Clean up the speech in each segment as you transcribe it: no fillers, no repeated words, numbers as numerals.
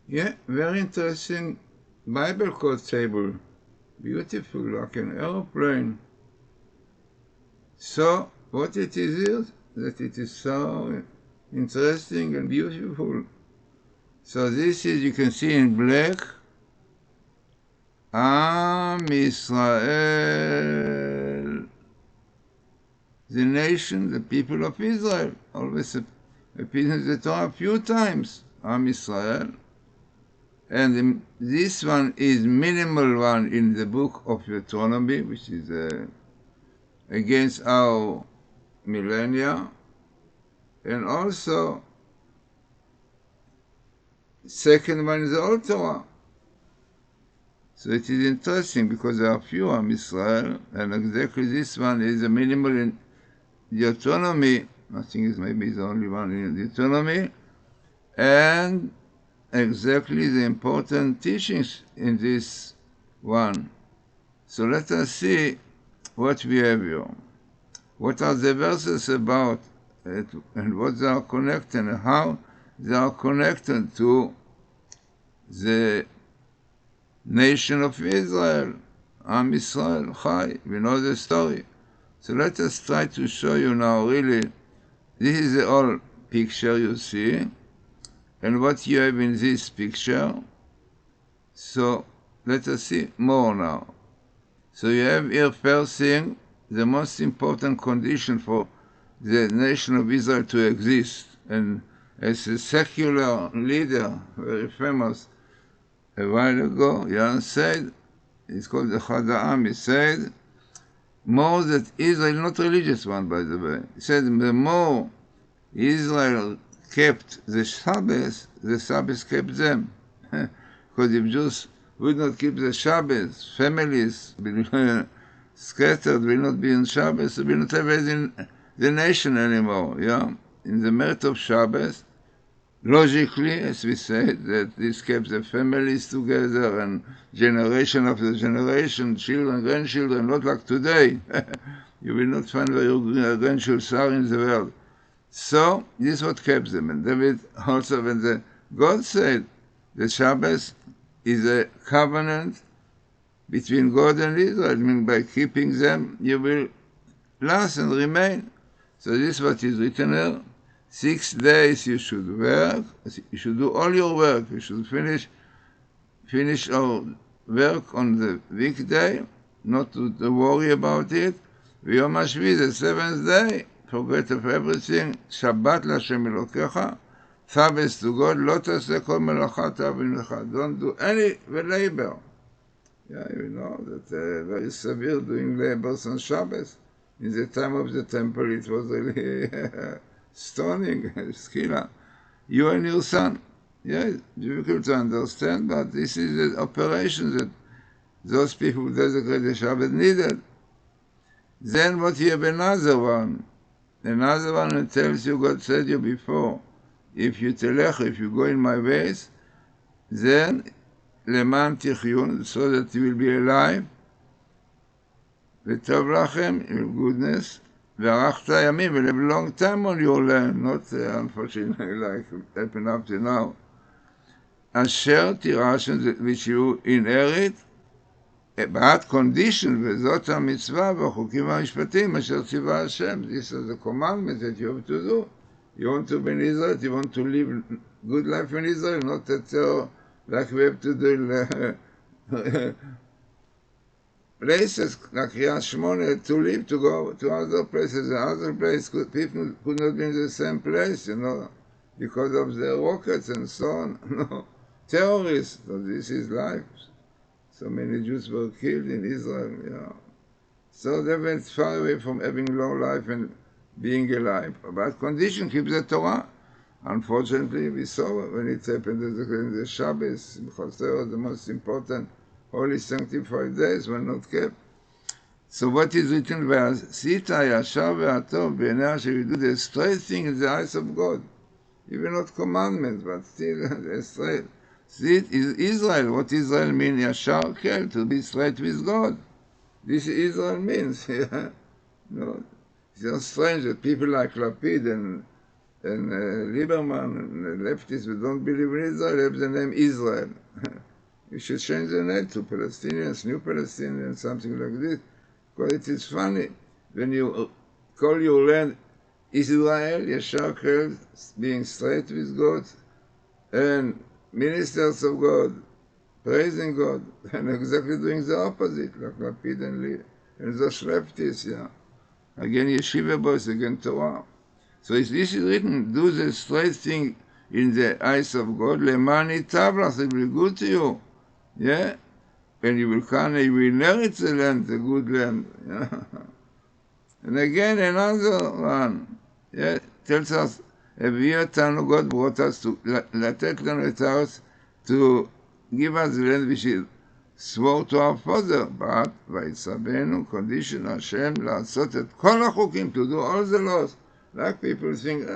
Yeah, very interesting Bible code table. Beautiful, like an aeroplane. So, what it is that it is so interesting and beautiful. So this is, you can see in black, Am Israel, the nation, the people of Israel. Always repeating the Torah a few times, Am Israel. And this one is minimal one in the book of Deuteronomy, which is against our millennia. And also, second one is the Old Torah. So it is interesting because there are few Am Israel, and exactly this one is a minimal in Deuteronomy. I think it's maybe the only one in Deuteronomy. And exactly the important teachings in this one. So let us see what we have here. What are the verses about it, and what they are connected, and how they are connected to the nation of Israel, Am Israel, Chai. We know the story. So let us try to show you now, really, this is the whole picture you see, and what you have in this picture. So let us see more now. So you have here first thing, the most important condition for the nation of Israel to exist. And as a secular leader, very famous, a while ago, Jan said, it's called the Chada'am, he said, more that Israel, not religious one by the way, he said the more Israel kept the Shabbos kept them. Because if Jews would not keep the Shabbos, families will scattered, will not be in Shabbos, will not have it in the nation anymore. Yeah? In the merit of Shabbos, logically, as we said, that this kept the families together and generation after generation, children, grandchildren, not like today. You will not find where your grandchildren are in the world. So, this is what kept them. And David also, when God said the Shabbos is a covenant between God and Israel, I mean, by keeping them, you will last and remain. So this is what is written here. 6 days you should work, you should do all your work, you should finish our work on the weekday, not to worry about it. V'yom hashvi, the 7th day, forget of everything, Shabbat l'Hashem Elokecha, Sabbath to God, lo taseh kol melacha ta'avin. Don't do any labor. Yeah, you know that very severe doing labors on Shabbos. In the time of the temple, it was really stoning, skila. You and your son. Yeah, difficult to understand, but this is the operation that those people who desecrate the Shabbat needed. Then what you have another one. Another one that tells you, God said you before, if you go in my ways, then leman tichyun, so that you will be alive, v'tov lachem, in goodness, v'arachta yamim, will have a long time on your land, not unfortunately like happened up to now. Asher tirashem, which you inherit, בעד condition, וזאת המצווה והחוקים והמשפטים אשר ציווה השם. This is the commandment that you have to do. You want to be in Israel, you want to live good life in Israel, not that like we have to do places like Kriyat Shmona to live, to go to other places. The other place, people could not be in the same place, you know, because of the rockets and so on. No, terrorists. So this is life. So many Jews were killed in Israel, you know. So they went far away from having long life and being alive. But condition keeps the Torah. Unfortunately, we saw when it happened in the Shabbos, because they were the most important holy sanctified days were not kept. So what is written there? Sita yashar ve'atov b'nei asher, you do the straight thing in the eyes of God. Even not commandments, but still the straight. See, it is Israel. What Israel means? Yashar kel, to be straight with God. This Israel means. Yeah? No, it's not strange that people like Lapid and and Lieberman and leftists who don't believe in Israel have the name Israel. You should change the name to Palestinians, New Palestinians, something like this, because it is funny. When you call your land Israel, Yashar Kel, being straight with God, and ministers of God, praising God, and exactly doing the opposite, like Lapid and Lee, and those leftists, yeah. Again, yeshiva boys, again Torah. So this is written, do the straight thing in the eyes of God, Lemani Tavlas, it will be good to you, yeah? And you will come and you will inherit the land, the good land, yeah? And again, another one, yeah, tells us, every year God brought us to, לתת לנו את הארץ, to give us the land which is swore to our father, but ויצוונו, condition Hashem, לעשות את כל החוקים, to do all the laws. Like people think,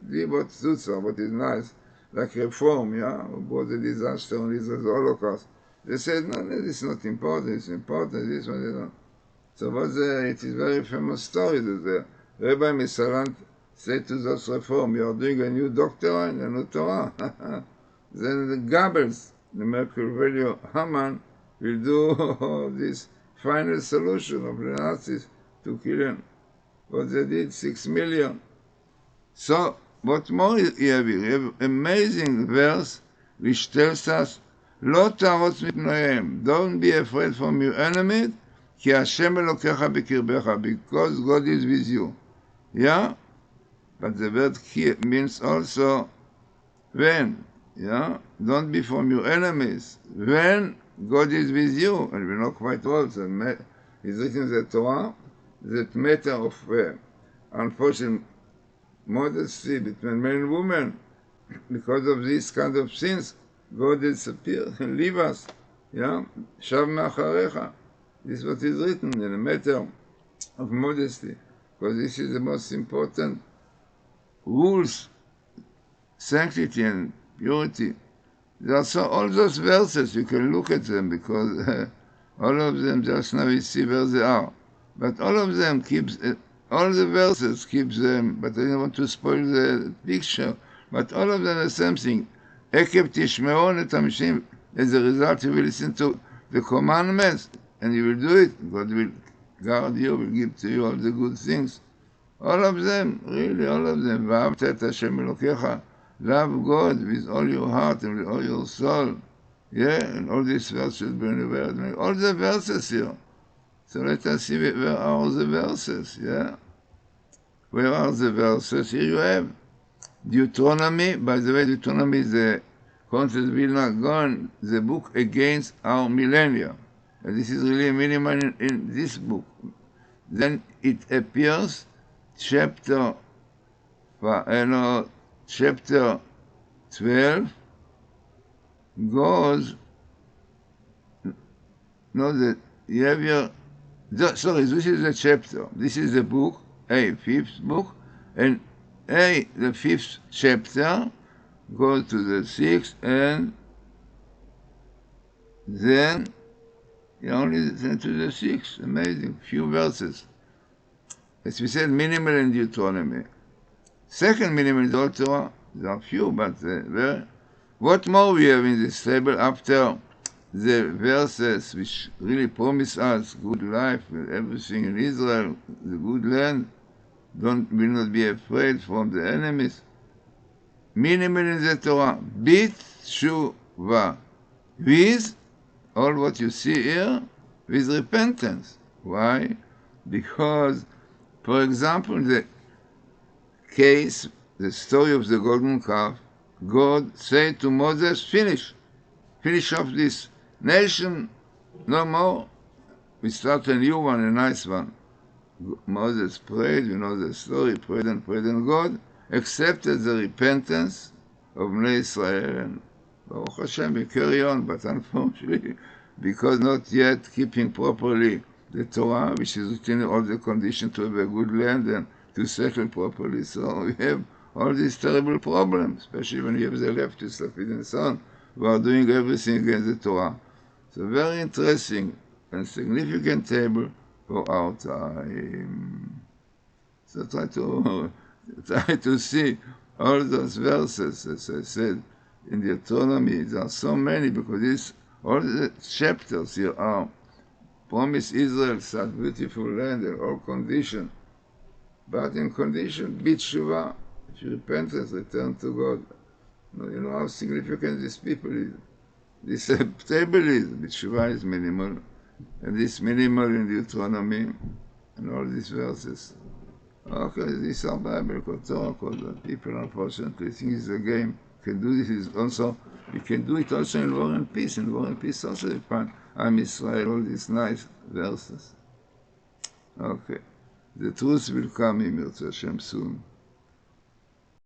do what suits or what is nice, like reform, yeah, who brought the disaster on Israel, the Holocaust. They said, no, this is not important, it's important, this one, you know. So it is a very famous story that the Rabbi Misalant said to those reform, you are doing a new doctrine, a new Torah. Then the Goebbels, the Machiavelli Haman, will do this final solution of the Nazis to kill him. What they did, 6 million. So, what more you have here? You have amazing verse which tells us, לא תרוץ מפניהם, don't be afraid from your enemies, כי השם אלוקיך בקרבך, because God is with you. Yeah? But the word means also when. Yeah? Don't be from your enemies. When God is with you, and we know quite well, it's written in the Torah, that matter of unfortunate modesty between men and women, because of these kind of sins, God disappears and leave us. Yeah? Shav me'acharecha. This is what is written in a matter of modesty, because this is the most important rules, sanctity and purity. There are all those verses, you can look at them, because all of them, just now we see where they are. But all of them keeps, all the verses keeps them, but I don't want to spoil the picture, but all of them are the same thing. Ekev tishmeron et hamishim, as a result you will listen to the commandments, and you will do it. God will guard you, will give to you all the good things. All of them, really, all of them. ואהבת את השם אלוקיך, love God with all your heart and with all your soul. Yeah, and all these verses, all the verses here. So let us see where are the verses, yeah? Where are the verses? Here you have Deuteronomy. By the way, Deuteronomy is the Conference Vilna Gaon, the book against our millennium. And this is really a minimum in this book. Then it appears, chapter 12 goes, no, that you have your, sorry, this is the chapter. This is the book, A, fifth book, and A, the fifth chapter, goes to the sixth, and then you only send to the sixth. Amazing, few verses. As we said, minimal in Deuteronomy. Second minimal in the Old Torah, there are few, but what more we have in this table after the verses which really promise us good life, everything in Israel, the good land, will not be afraid from the enemies. Minimal in the Torah, bit shuva, with all what you see here, with repentance. Why? Because, for example, the case, the story of the golden calf, God said to Moses, finish off this nation, no more. We start a new one, a nice one. Moses prayed, you know the story, prayed, and God accepted the repentance of Bnei Israel, and Baruch Hashem, we carry on, but unfortunately, because not yet keeping properly the Torah, which is within all the conditions to have a good land and to settle properly, so we have all these terrible problems, especially when you have the leftists, Lapid and so on, who are doing everything against the Torah. So very interesting and significant table for our time. So try to see all those verses, as I said, in Deuteronomy, there are so many, because all the chapters here are promise Israel such beautiful land and all conditions, but in condition, b'tshuva, if you repent and return to God. You know how significant this people is. This table is, b'tshuva is minimal, and this minimal in Deuteronomy, and all these verses. Okay, these are Bible, Torah, Code. People unfortunately think it's a game. You can do this is also, you can do it also in War and Peace. In War and Peace also you find I'm Israel, all these nice verses. Okay. The truth will come in Yirtzeh Hashem soon.